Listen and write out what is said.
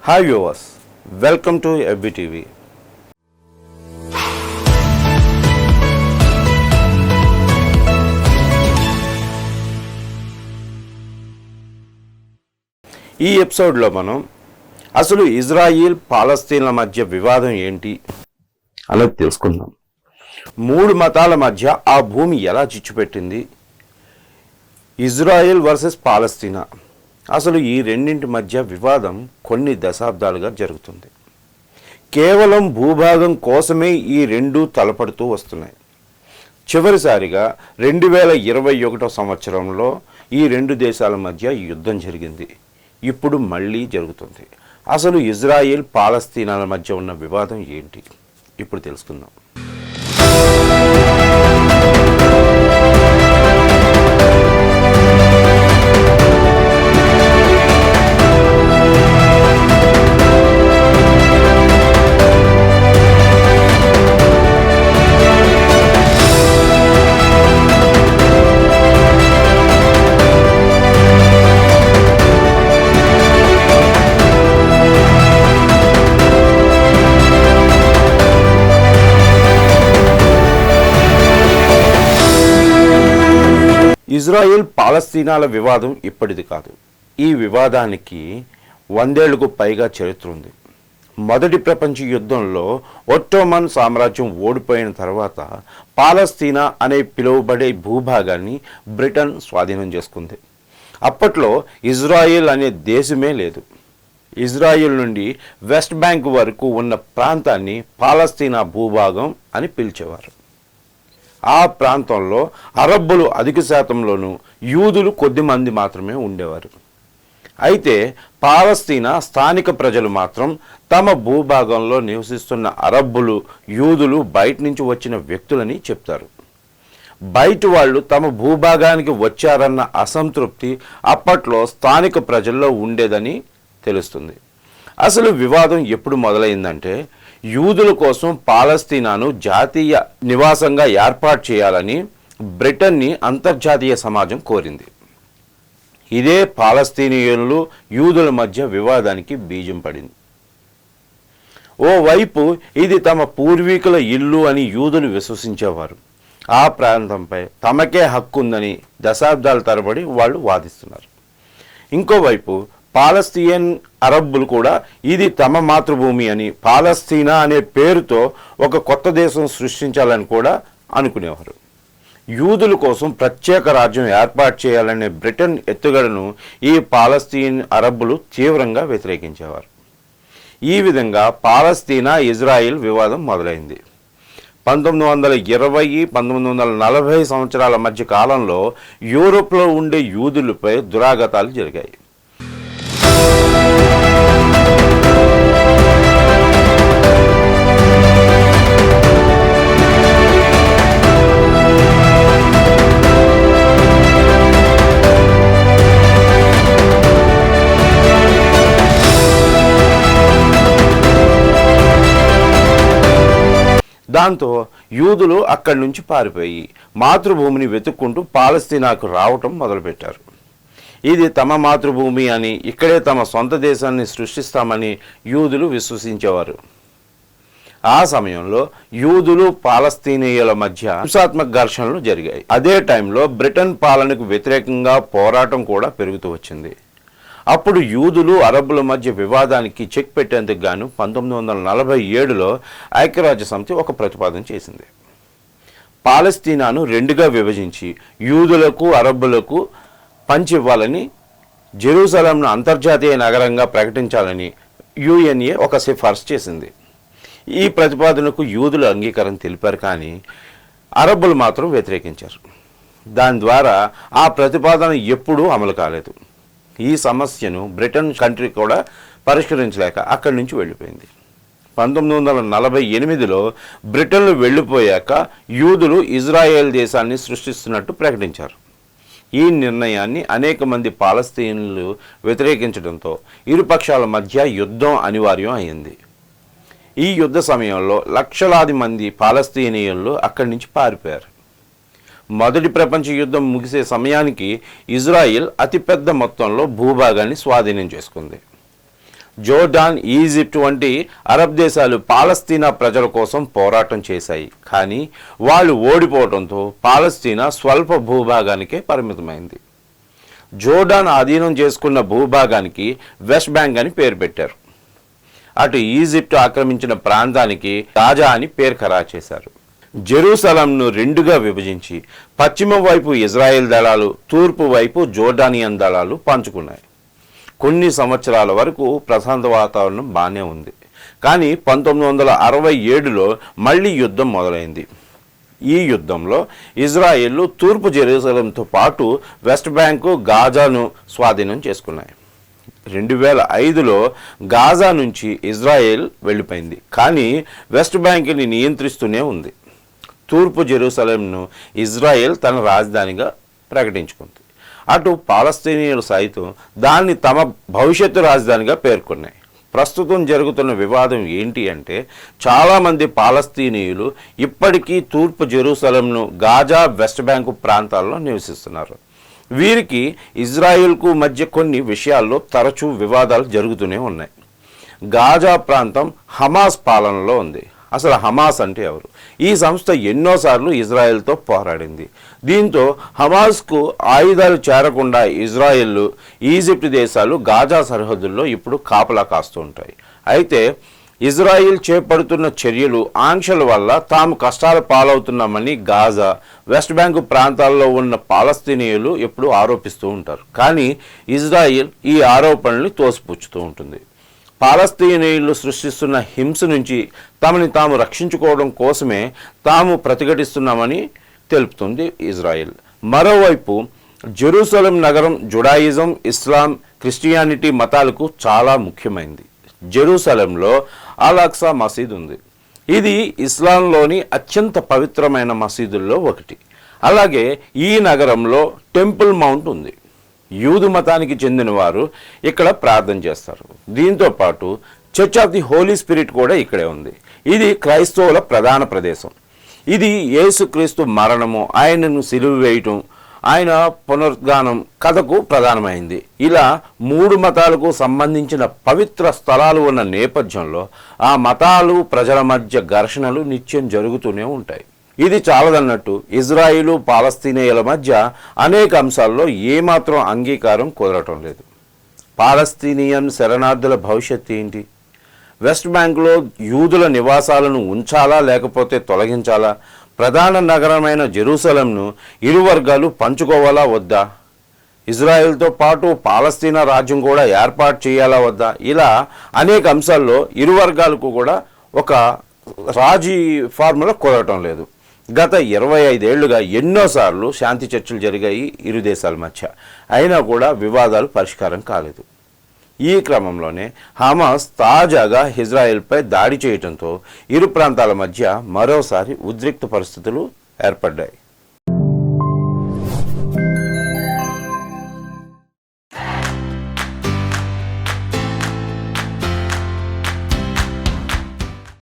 Hi viewers, welcome to FBTV. ఈ ఎపిసోడ్లో మనం అసలు ఇజ్రాయిల్ పాలస్తీన్ల మధ్య వివాదం ఏంటి అన్నది తెలుసుకుందాం. మూడు మతాల మధ్య ఆ భూమి ఎలా చిచ్చుపెట్టింది, ఇజ్రాయిల్ వర్సెస్ పాలస్తీనా, అసలు ఈ రెండింటి మధ్య వివాదం కొన్ని దశాబ్దాలుగా జరుగుతుంది. కేవలం భూభాగం కోసమే ఈ రెండు తలపడుతూ వస్తున్నాయి. చివరిసారిగా 2021 సంవత్సరంలో ఈ రెండు దేశాల మధ్య యుద్ధం జరిగింది. ఇప్పుడు మళ్ళీ జరుగుతుంది. అసలు ఇజ్రాయిల్ పాలస్తీనాల మధ్య ఉన్న వివాదం ఏంటి ఇప్పుడు తెలుసుకుందాం. ఇజ్రాయిల్ పాలస్తీనాల వివాదం ఇప్పటిది కాదు. ఈ వివాదానికి 100 ఏళ్లకు పైగా చరిత్ర ఉంది. మొదటి ప్రపంచ యుద్ధంలో ఒట్టోమన్ సామ్రాజ్యం ఓడిపోయిన తర్వాత పాలస్తీనా అనే పిలువబడే భూభాగాన్ని బ్రిటన్ స్వాధీనం చేసుకుంది. అప్పట్లో ఇజ్రాయిల్ అనే దేశమే లేదు. ఇజ్రాయిల్ నుండి వెస్ట్ బ్యాంక్ వరకు ఉన్న ప్రాంతాన్ని పాలస్తీనా భూభాగం అని పిలిచేవారు. ఆ ప్రాంతంలో అరబ్బులు అధిక శాతంలోనూ యూదులు కొద్దిమంది మాత్రమే ఉండేవారు. అయితే పాలస్తీనా స్థానిక ప్రజలు మాత్రం తమ భూభాగంలో నివసిస్తున్న అరబ్బులు, యూదులు బయట నుంచి వచ్చిన వ్యక్తులని చెప్తారు. బయట వాళ్ళు తమ భూభాగానికి వచ్చారన్న అసంతృప్తి అప్పట్లో స్థానిక ప్రజల్లో ఉండేదని తెలుస్తుంది. అసలు వివాదం ఎప్పుడు మొదలైందంటే, యూదుల కోసం పాలస్తీనాను జాతీయ నివాసంగా ఏర్పాటు చేయాలని బ్రిటన్ని అంతర్జాతీయ సమాజం కోరింది. ఇదే పాలస్తీనియన్లు యూదుల మధ్య వివాదానికి బీజం పడింది. ఓవైపు ఇది తమ పూర్వీకుల ఇల్లు అని యూదులు విశ్వసించేవారు. ఆ ప్రాంతంపై తమకే హక్కు ఉందని దశాబ్దాల తరబడి వాళ్ళు వాదిస్తున్నారు. ఇంకోవైపు పాలస్తీన్ అరబ్బులు కూడా ఇది తమ మాతృభూమి అని, పాలస్తీనా అనే పేరుతో ఒక కొత్త దేశం సృష్టించాలని కూడా అనుకునేవారు. యూదుల కోసం ప్రత్యేక రాజ్యం ఏర్పాటు చేయాలనే బ్రిటన్ ఎత్తుగడను ఈ పాలస్తీన్ అరబ్బులు తీవ్రంగా వ్యతిరేకించేవారు. ఈ విధంగా పాలస్తీనా ఇజ్రాయిల్ వివాదం మొదలైంది. 1920, 1940 సంవత్సరాల మధ్య కాలంలో యూరోప్లో ఉండే యూదులపై దురాఘాతాలు జరిగాయి. దాంతో యూదులు అక్కడి నుంచి పారిపోయి మాతృభూమిని వెతుక్కుంటూ పాలస్తీనాకు రావటం మొదలుపెట్టారు. ఇది తమ మాతృభూమి అని, ఇక్కడే తమ సొంత దేశాన్ని సృష్టిస్తామని యూదులు విశ్వసించేవారు. ఆ సమయంలో యూదులు పాలస్తీనీయుల మధ్య హింసాత్మక ఘర్షణలు జరిగాయి. అదే టైంలో బ్రిటన్ పాలనకు వ్యతిరేకంగా పోరాటం కూడా పెరుగుతూ వచ్చింది. అప్పుడు యూదులు అరబ్బుల మధ్య వివాదానికి చెక్ పెట్టేందుకు గాను 1947లో ఐక్యరాజ్య సమితి ఒక ప్రతిపాదన చేసింది. పాలస్తీనాను రెండుగా విభజించి యూదులకు, అరబ్బులకు పంచి ఇవ్వాలని, జెరూసలంను అంతర్జాతీయ నగరంగా ప్రకటించాలని UN ఒక సిఫార్సు చేసింది. ఈ ప్రతిపాదనకు యూదులు అంగీకారం తెలిపారు, కానీ అరబ్బులు మాత్రం వ్యతిరేకించారు. దాని ద్వారా ఆ ప్రతిపాదన ఎప్పుడూ అమలు కాలేదు. ఈ సమస్యను బ్రిటన్ కంట్రీ కూడా పరిష్కరించలేక అక్కడి నుంచి వెళ్ళిపోయింది. 1948లో బ్రిటన్లు వెళ్ళిపోయాక యూదులు ఇజ్రాయెల్ దేశాన్ని సృష్టిస్తున్నట్టు ప్రకటించారు. ఈ నిర్ణయాన్ని అనేక మంది పాలస్తీనులు వ్యతిరేకించడంతో ఇరుపక్షాల మధ్య యుద్ధం అనివార్యం అయింది. ఈ యుద్ధ సమయంలో లక్షలాది మంది పాలస్తీనియన్లు అక్కడి నుంచి పారిపోయారు. మొదటి ప్రపంచ యుద్ధం ముగిసే సమయానికి ఇజ్రాయిల్ అతిపెద్ద మొత్తంలో భూభాగాన్ని స్వాధీనం చేసుకుంది. జోర్డాన్, ఈజిప్ట్ వంటి అరబ్ దేశాలు పాలస్తీనా ప్రజల కోసం పోరాటం చేశాయి. కానీ వాళ్ళు ఓడిపోవడంతో పాలస్తీనా స్వల్ప భూభాగానికే పరిమితమైంది. జోర్డాన్ ఆధీనం చేసుకున్న భూభాగానికి వెస్ట్ బ్యాంక్ అని పేరు పెట్టారు. అటు ఈజిప్ట్ ఆక్రమించిన ప్రాంతానికి గాజా అని పేరు ఖరారు చేశారు. జెరూసలంను రెండుగా విభజించి పశ్చిమ వైపు ఇజ్రాయెల్ దళాలు, తూర్పు వైపు జోర్డానియన్ దళాలు పంచుకున్నాయి. కొన్ని సంవత్సరాల వరకు ప్రశాంత వాతావరణం బాగానే ఉంది. కానీ 1967లో మళ్ళీ యుద్ధం మొదలైంది. ఈ యుద్ధంలో ఇజ్రాయెల్ తూర్పు జెరూసలంతో పాటు వెస్ట్ బ్యాంకు, గాజాను స్వాధీనం చేసుకున్నాయి. 2005లో గాజా నుంచి ఇజ్రాయెల్ వెళ్ళిపోయింది. కానీ వెస్ట్ బ్యాంక్ని నియంత్రిస్తూనే ఉంది. తూర్పు జెరూసలంను ఇజ్రాయెల్ తన రాజధానిగా ప్రకటించుకుంది. అటు పాలస్తీనియులు సైతం దాన్ని తమ భవిష్యత్తు రాజధానిగా పేర్కొన్నాయి. ప్రస్తుతం జరుగుతున్న వివాదం ఏంటి అంటే, చాలామంది పాలస్తీనీయులు ఇప్పటికీ తూర్పు జెరూసలంను, గాజా, వెస్ట్ బ్యాంకు ప్రాంతాల్లో నివసిస్తున్నారు. వీరికి ఇజ్రాయెల్కు మధ్య కొన్ని విషయాల్లో తరచూ వివాదాలు జరుగుతూనే ఉన్నాయి. గాజా ప్రాంతం హమాస్ పాలనలో ఉంది. అసలు హమాస్ అంటే ఎవరు? ఈ సంస్థ ఎన్నోసార్లు ఇజ్రాయెల్తో పోరాడింది. దీంతో హమాస్కు ఆయుధాలు చేరకుండా ఇజ్రాయెల్, ఈజిప్ట్ దేశాలు గాజా సరిహద్దుల్లో ఇప్పుడు కాపలా కాస్తూ ఉంటాయి. అయితే ఇజ్రాయిల్ చేపడుతున్న చర్యలు, ఆంక్షల వల్ల తాము కష్టాల పాలవుతున్నామని గాజా, వెస్ట్ బ్యాంకు ప్రాంతాల్లో ఉన్న పాలస్తీనియులు ఎప్పుడు ఆరోపిస్తూ ఉంటారు. కానీ ఇజ్రాయిల్ ఈ ఆరోపణల్ని తోసిపుచ్చుతూ ఉంటుంది. పాలస్తీనియులు సృష్టిస్తున్న హింస నుంచి తమని తాము రక్షించుకోవడం కోసమే తాము ప్రతిఘటిస్తున్నామని తెలుపుతుంది ఇజ్రాయిల్. మరోవైపు జెరూసలం నగరం జుడాయిజం, ఇస్లాం, క్రిస్టియానిటీ మతాలకు చాలా ముఖ్యమైనది. జెరూసలంలో అల్ అక్సా మసీద్ ఉంది. ఇది ఇస్లాంలోని అత్యంత పవిత్రమైన మసీదుల్లో ఒకటి. అలాగే ఈ నగరంలో టెంపుల్ మౌంట్ ఉంది. యూదు మతానికి చెందిన వారు ఇక్కడ ప్రార్థన చేస్తారు. దీంతో పాటు Church of the Holy Spirit కూడా ఇక్కడే ఉంది. ఇది క్రైస్తవుల ప్రధాన ప్రదేశం. ఇది యేసుక్రీస్తు మరణము, ఆయనను సిలువ వేయటం, ఆయన పునరుద్ధానం కథకు ప్రధానమైంది. ఇలా 3 మతాలకు సంబంధించిన పవిత్ర స్థలాలు ఉన్న నేపథ్యంలో ఆ మతాలు, ప్రజల మధ్య ఘర్షణలు నిత్యం జరుగుతూనే ఉంటాయి. ఇది చాలదన్నట్టు ఇజ్రాయిలు, పాలస్తీనియుల మధ్య అనేక అంశాల్లో ఏమాత్రం అంగీకారం కుదరటం లేదు. పాలస్తీనియన్ శరణార్థుల భవిష్యత్తు ఏంటి? వెస్ట్ బ్యాంకులో యూదుల నివాసాలను ఉంచాలా లేకపోతే తొలగించాలా? ప్రధాన నగరమైన జెరూసలంను ఇరు వర్గాలు పంచుకోవాలా వద్దా? ఇజ్రాయెల్తో పాటు పాలస్తీనా రాజ్యం కూడా ఏర్పాటు చేయాలా వద్దా? ఇలా అనేక అంశాల్లో ఇరు వర్గాలకు కూడా ఒక రాజీ ఫార్ములా కుదరటం లేదు. గత 25 ఏళ్లుగా ఎన్నోసార్లు శాంతి చర్చలు జరిగాయి ఇరు దేశాల మధ్య. అయినా కూడా వివాదాలు పరిష్కారం కాలేదు. ఈ క్రమంలోనే హమాస్ తాజాగా ఇజ్రాయెల్పై దాడి చేయడంతో ఇరు ప్రాంతాల మధ్య మరోసారి ఉద్రిక్త పరిస్థితులు ఏర్పడ్డాయి.